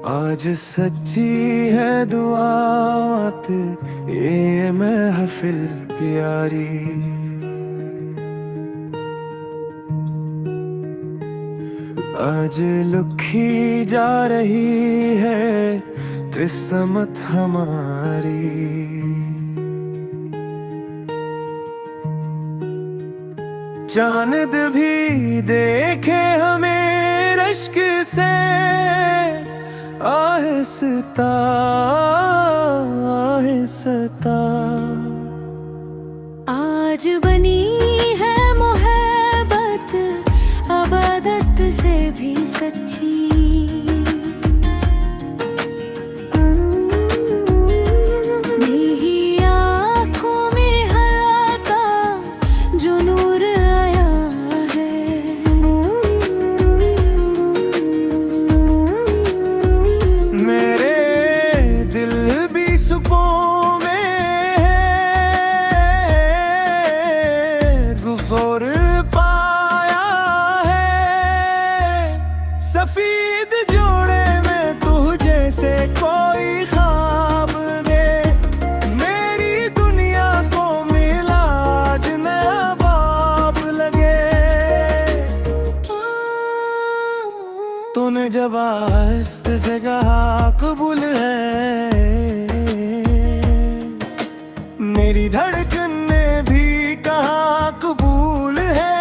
आज सच्ची है दुआत ये महफिल प्यारी। आज लुखी जा रही है किस्मत हमारी। चांद भी देखे हमें रश्क से आहिस्ता आहिस्ता। आज बनी है मोहब्बत अबादत से भी सच्ची। सफीद जोड़े में तू जैसे कोई ख्वाब दे, मेरी दुनिया को मिला आज नया बाब लगे। तूने जब आहिस्ते से कहा कबूल है, मेरी धड़कन ने भी कहा कबूल है।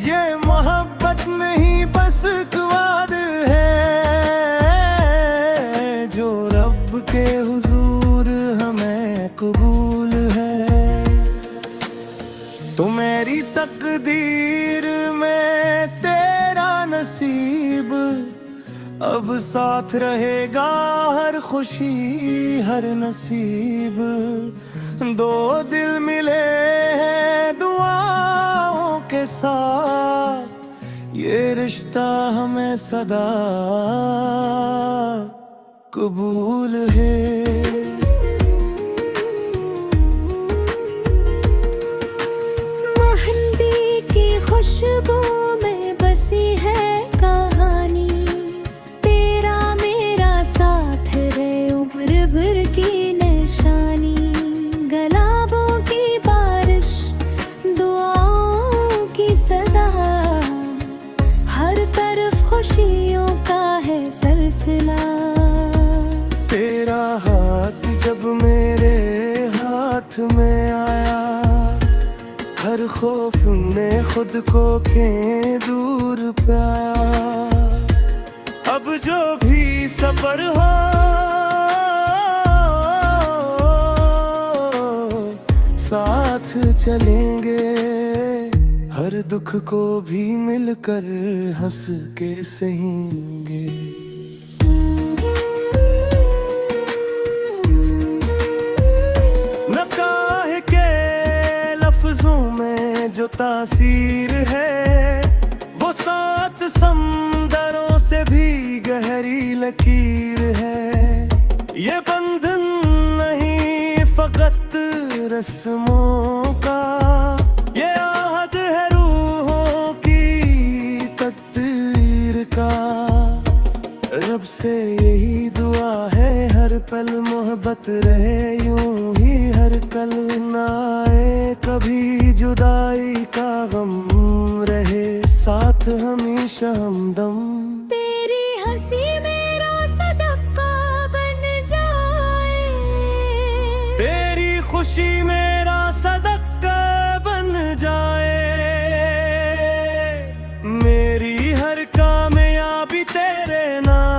ये मोहब्बत नहीं बस ख्वाब है, जो रब के हुजूर हमें कबूल है। तो मेरी तकदीर में तेरा नसीब अब साथ रहेगा, हर खुशी हर नसीब। दो दिल मिले हैं दुआओं के साथ, ये रिश्ता हमें सदा कबूल है। मेहंदी की खुशबू में बसी है कहानी, तेरा मेरा साथ रहे उम्र भर की निशानी। गुलाबों की बारिश दुआओं की सदा, हर तरफ खुशियों का है सिलसिला। तेरा हाथ जब मेरे हाथ में आया, हर खौफ में खुद को के दूर पाया। अब जो भी सफर हो साथ चलेंगे, हर दुख को भी मिलकर हंस के सहेंगे। न काहे के लफ्जों में जो तासीर है, वो सात समंदरों से भी गहरी लकीर है। ये बंधन नहीं फकत रस्मों का, ये आहद है रूहों की तकदीर का। रब से यही दुआ है हर पल मोहब्बत रहे यूं ही हर कल। ना आए कभी जुदाई का गम, रहे साथ हमेशा हमदम। तेरी हंसी मेरा सदका बन जाए, तेरी खुशी मेरा सदका बन जाए। मेरी हर कामयाबी तेरे नाम,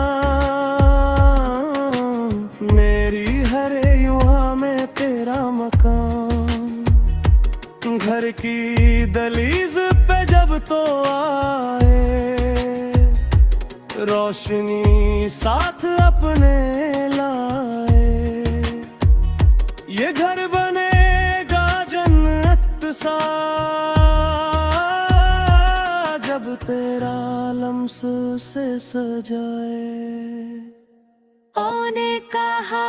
मेरी हर युवा में तेरा मकान। घर की दहलीज पे जब तो आए, रोशनी साथ अपने लाए। ये घर बनेगा जन्नत सा, जब तेरा लम्स से सजाए। ओने कहा